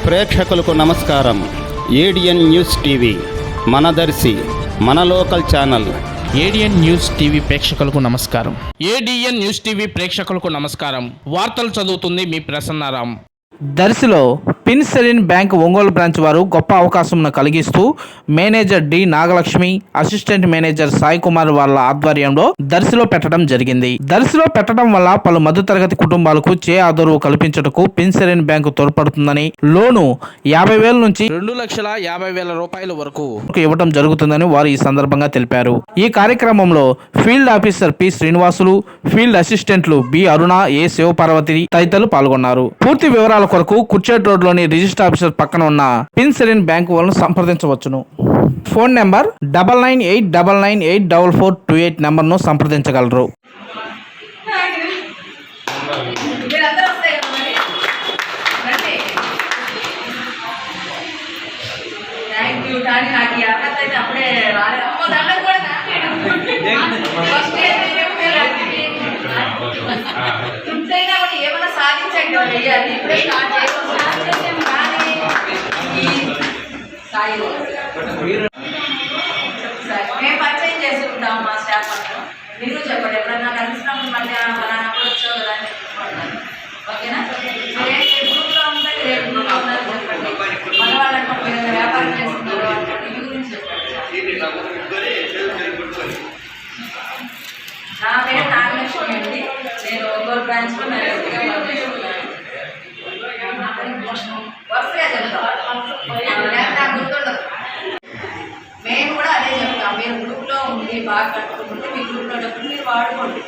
ప్రేక్షకులకు నమస్కారం. ADN news TV మనదర్శి మన local channel. ADN news TV ప్రేక్షకులకు నమస్కారం. ఏడిఎన్ న్యూస్ టీవీ ప్రేక్షకులకు నమస్కారం. వార్తలు చదువుతుంది మీ ప్రసన్నారాం. దర్శిలో పిన్సెలిన్ బ్యాంక్ ఒంగోలు బ్రాంచ్ వారు గొప్ప అవకాశం కలిగిస్తూ manager D Nagalakshmi, assistant manager Sai Kumar వాళ్ళ ఆధ్వర్యంలో దర్శిలో పెట్టడం జరిగింది. దర్శిలో పెట్టడం వల్ల పలు మధ్యతరగతి కుటుంబాలకు ఆదరవు కల్పించటకు పిన్సెలిన్ బ్యాంకు తోడ్పడుతుందని, లోను 50,000 నుంచి 2,50,000 రూపాయల వరకు ఇవ్వడం జరుగుతుందని వారు ఈ సందర్భంగా తెలిపారు. ఈ కార్యక్రమంలో field officer P Srinivasulu, field అసిస్టెంట్లు బి అరుణ, ఏ శివపార్వతి తదితరులు పాల్గొన్నారు. పూర్తి వివరాల కొరకు కుర్చేట్ రోడ్లోని రిజిస్టర్ ఆఫీసర్ పక్కన ఉన్న పిన్సెలిన్ బ్యాంకు వాళ్ళను సంప్రదించవచ్చును. ఫోన్ నెంబర్ 9989984428 నెంబర్ను సంప్రదించగలరు. ఏమైనా సాధించండి ఇప్పుడే స్టార్ట్ చేసాము కానీ మేము పరిచయం చేసుకుంటాము మా స్టాఫ్ అంతా. మీరు చెప్పండి, ఎప్పుడన్నా కలిసినప్పుడు మళ్ళీ ఫలానా కూడా వచ్చావు కదా అని చెప్పుకుంటాను. ఓకేనా? ఏ గ్రూప్లో ఉంటే ఏ గ్రూప్లో ఉన్నారో చెప్పండి. మన వాళ్ళంటే వ్యాపారం చేస్తున్నారు అంటే మీ గురించి చెప్పండి. నా పేరు నాగలక్ష్మి అండి. నేను ఒంగోలు బ్రాంచ్లో మేనేజర్గా పనిచేస్తున్నాను. వరుసగా చెప్తాను, నాకు గుర్తుండదు. మేము కూడా అదే చెప్తాం, మీరు గ్రూప్లో ఉండి బాగా కట్టుకుంటే మీ గ్రూప్లో డబ్బులు మీరు వాడుకోండి.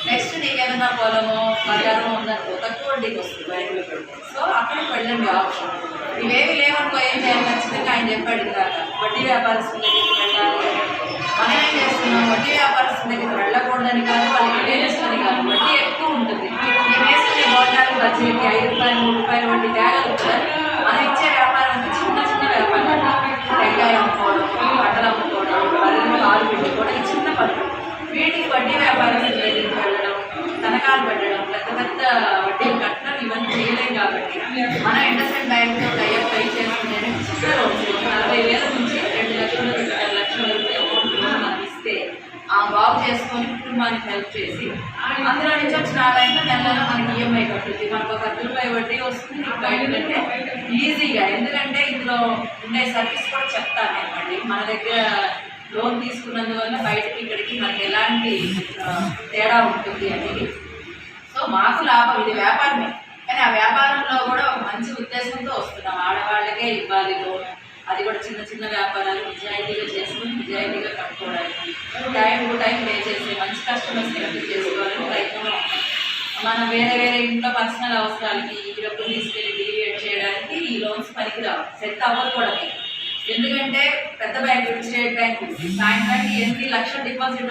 నెక్స్ట్ నీకు ఏదైనా పొలమో బజారో ఉందనుకో తక్కువ వడ్డీకి వస్తుంది బ్యాంకులో పెడితే. సో అక్కడికి వెళ్ళండి ఆప్షన్. ఇవేవి లేవనుకో ఏం చేయాలి? ఖచ్చితంగా ఆయన చెప్పాడు ఇందాక, వడ్డీ వ్యాపారస్తుల దగ్గరికి వెళ్ళాలి. మనం ఏం చేస్తున్నాం, వడ్డీ వ్యాపారస్తుల దగ్గరికి వెళ్ళకూడదని కాదు, వాళ్ళకి వేరేస్తుందని కాదు, వడ్డీ ఎక్కువ ఉంటుంది. మేము వేసుకునే బోటాలు బజ్జీలకి 5 రూపాయలు 3 రూపాయల వడ్డీ తేగలు వచ్చారు. మనం ఇచ్చే వ్యాపారం అంటే చిన్న చిన్న వ్యాపారం, టెంకాయ అమ్ముకోవడం, బట్టలు అమ్ముకోవడం, బర్రెలు పాలు పెట్టుకోవడం, ఈ చిన్న పనులు. వీటికి వడ్డీ వ్యాపారస్తుల దగ్గరికి వెళ్ళడం, తనఖాలు పెట్టడం, పెద్ద పెద్ద వడ్డీలు కట్టడం ఇవన్నీ చేయలేం. కాబట్టి మనం ఇండస్ఇండ్ బ్యాంక్తో టైఅప్ పై చేసుకుంటేనే చిన్న రోజు 40,000 నుంచి 2,00,000 మనం ఇస్తే ఆ బాగు చేసుకొని కుటుంబానికి హెల్ప్ చేసి అందులో నుంచి వచ్చిన ఆదాయంలో నెలలో మనకి ఈఎంఐ కట్టుద్ది. మనకు ఒక 10 రూపాయల వడ్డీ వస్తుంది. నీకు బయటకంటే ఈజీగా, ఎందుకంటే ఇందులో ఉండే సర్వీస్ కూడా చెప్తాను అనమాట. మన దగ్గర లోన్ తీసుకున్నందువల్ల బయటకి ఇక్కడికి మనకి ఎలాంటి తేడా ఉంటుంది అనేది. సో మాకు లాభం, ఇది వ్యాపారమే, కానీ ఆ వ్యాపారంలో కూడా ఒక మంచి ఉద్దేశంతో వస్తున్నాం. ఆడవాళ్ళకే ఇవ్వాలి లోన్, అది కూడా చిన్న చిన్న వ్యాపారాలు నిజాయితీగా చేసుకుని నిజాయితీగా కట్టుకోవడానికి, టైం పే చేసి మంచి కస్టమర్స్ సెలెక్ట్ చేసుకోవాలని ప్రయత్నంలో ఉంటాం. మనం వేరే వేరే ఇంట్లో పర్సనల్ అవసరాలకి ఈ డబ్బులు తీసుకెళ్ళి డీవియేట్ చేయడానికి ఈ లోన్స్ పనికిరావు, సెట్ అవ్వదు కూడా. ఎందుకంటే పెద్ద బ్యాంకు, స్టేట్ బ్యాంకు, సాయంత్రానికి 8 లక్షల డిపాజిట్